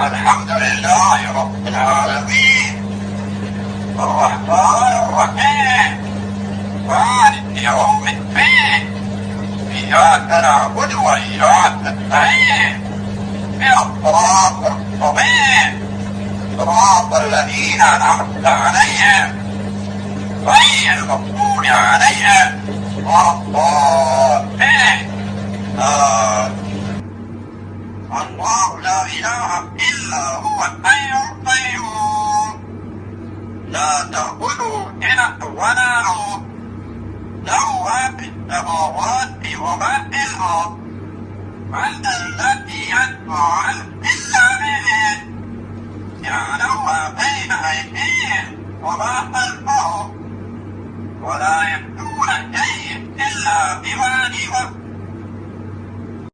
الحمد لله رب العالمين الرحمن الرحيم مالك يوم الدين إياك نعبد وإياك نستعين الصراط المستقيم صراط الذين أنعمت عليهم غير المغضوب عليهم ولا الضالين. الله لا إله إلا هو الحي القيوم لا تأخذه سنة ولا نوم له ما في السماوات وما في الأرض من الذي يشفع إلا بإذنه يعلم ما بين أيديهم وما خلفهم ولا يحيطون شيء إلا بما